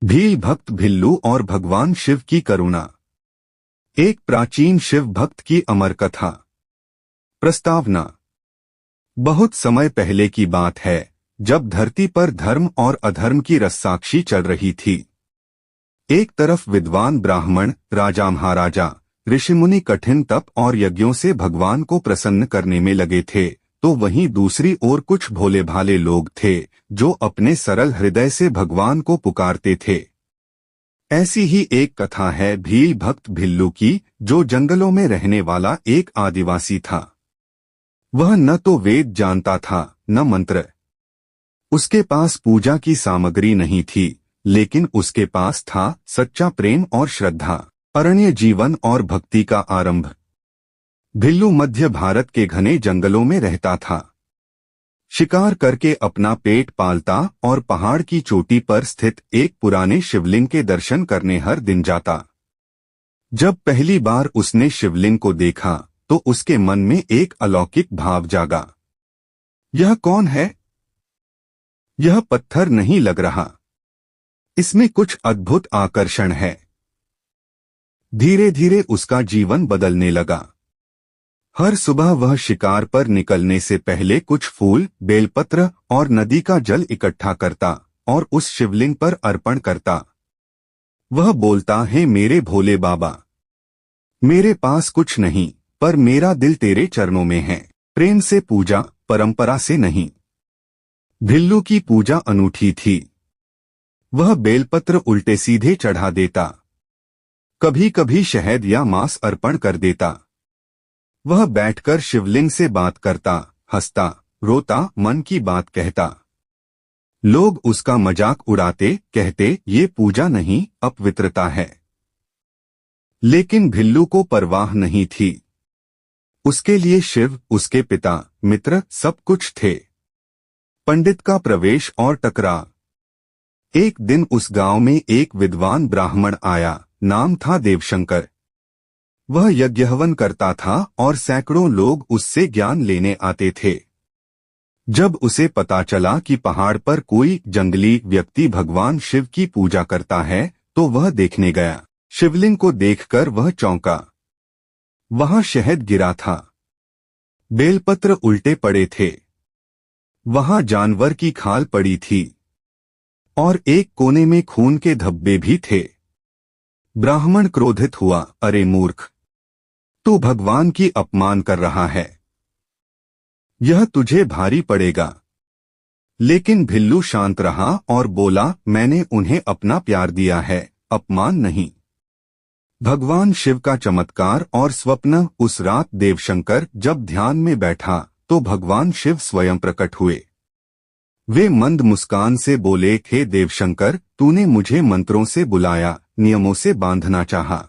भील भक्त भिल्लू और भगवान शिव की करुणा। एक प्राचीन शिव भक्त की अमर कथा। प्रस्तावना। बहुत समय पहले की बात है, जब धरती पर धर्म और अधर्म की रस्साक्षी चल रही थी। एक तरफ विद्वान ब्राह्मण, राजा महाराजा, ऋषिमुनि कठिन तप और यज्ञों से भगवान को प्रसन्न करने में लगे थे, तो वहीं दूसरी ओर कुछ भोले भाले लोग थे, जो अपने सरल हृदय से भगवान को पुकारते थे। ऐसी ही एक कथा है भील भक्त भिल्लू की, जो जंगलों में रहने वाला एक आदिवासी था। वह न तो वेद जानता था, न मंत्र। उसके पास पूजा की सामग्री नहीं थी, लेकिन उसके पास था सच्चा प्रेम और श्रद्धा, अरण्य जीवन और भक्ति का आरंभ। भिल्लू मध्य भारत के घने जंगलों में रहता था। शिकार करके अपना पेट पालता और पहाड़ की चोटी पर स्थित एक पुराने शिवलिंग के दर्शन करने हर दिन जाता। जब पहली बार उसने शिवलिंग को देखा, तो उसके मन में एक अलौकिक भाव जागा। यह कौन है? यह पत्थर नहीं लग रहा, इसमें कुछ अद्भुत आकर्षण है। धीरे धीरे उसका जीवन बदलने लगा। हर सुबह वह शिकार पर निकलने से पहले कुछ फूल, बेलपत्र और नदी का जल इकट्ठा करता और उस शिवलिंग पर अर्पण करता। वह बोलता है, मेरे भोले बाबा, मेरे पास कुछ नहीं, पर मेरा दिल तेरे चरणों में है। प्रेम से पूजा, परंपरा से नहीं। भिल्लू की पूजा अनूठी थी। वह बेलपत्र उल्टे सीधे चढ़ा देता, कभी कभी शहद या मांस अर्पण कर देता। वह बैठकर शिवलिंग से बात करता, हंसता, रोता, मन की बात कहता। लोग उसका मजाक उड़ाते, कहते, ये पूजा नहीं, अपवित्रता है। लेकिन भिल्लू को परवाह नहीं थी। उसके लिए शिव, उसके पिता, मित्र सब कुछ थे। पंडित का प्रवेश और टकराव। एक दिन उस गांव में एक विद्वान ब्राह्मण आया, नाम था देवशंकर। वह यज्ञ हवन करता था और सैकड़ों लोग उससे ज्ञान लेने आते थे। जब उसे पता चला कि पहाड़ पर कोई जंगली व्यक्ति भगवान शिव की पूजा करता है, तो वह देखने गया। शिवलिंग को देखकर वह चौंका। वहां शहद गिरा था, बेलपत्र उल्टे पड़े थे, वहां जानवर की खाल पड़ी थी और एक कोने में खून के धब्बे भी थे। ब्राह्मण क्रोधित हुआ, अरे मूर्ख, तू भगवान की अपमान कर रहा है, यह तुझे भारी पड़ेगा। लेकिन भिल्लू शांत रहा और बोला, मैंने उन्हें अपना प्यार दिया है, अपमान नहीं। भगवान शिव का चमत्कार और स्वप्न। उस रात देवशंकर जब ध्यान में बैठा, तो भगवान शिव स्वयं प्रकट हुए। वे मंद मुस्कान से बोले, हे देवशंकर, तूने मुझे मंत्रों से बुलाया, नियमों से बांधना चाहा,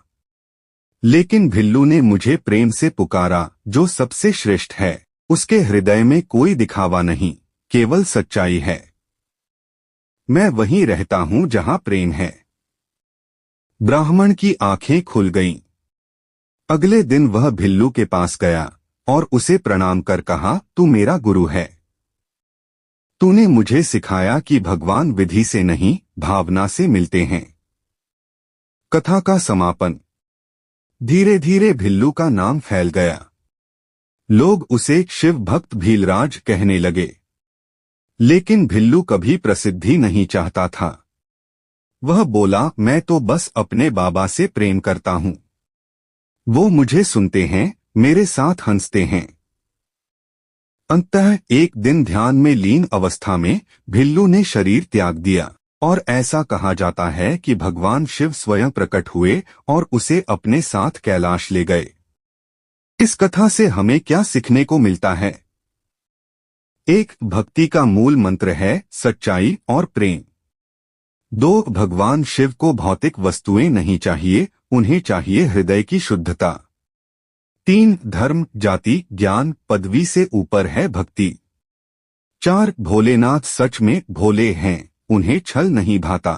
लेकिन भिल्लू ने मुझे प्रेम से पुकारा, जो सबसे श्रेष्ठ है। उसके हृदय में कोई दिखावा नहीं, केवल सच्चाई है। मैं वहीं रहता हूं जहां प्रेम है। ब्राह्मण की आंखें खुल गईं। अगले दिन वह भिल्लू के पास गया और उसे प्रणाम कर कहा, तू मेरा गुरु है। तूने मुझे सिखाया कि भगवान विधि से नहीं, भावना से मिलते हैं। कथा का समापन। धीरे धीरे भिल्लू का नाम फैल गया। लोग उसे शिव भक्त भीलराज कहने लगे। लेकिन भिल्लू कभी प्रसिद्धि नहीं चाहता था। वह बोला, मैं तो बस अपने बाबा से प्रेम करता हूं। वो मुझे सुनते हैं, मेरे साथ हंसते हैं। अंततः एक दिन ध्यान में लीन अवस्था में भिल्लू ने शरीर त्याग दिया, और ऐसा कहा जाता है कि भगवान शिव स्वयं प्रकट हुए और उसे अपने साथ कैलाश ले गए। इस कथा से हमें क्या सीखने को मिलता है? एक, भक्ति का मूल मंत्र है सच्चाई और प्रेम। दो, भगवान शिव को भौतिक वस्तुएं नहीं चाहिए, उन्हें चाहिए हृदय की शुद्धता। तीन, धर्म, जाति, ज्ञान, पदवी से ऊपर है भक्ति। चार, भोलेनाथ सच में भोले हैं, उन्हें छल नहीं भाता।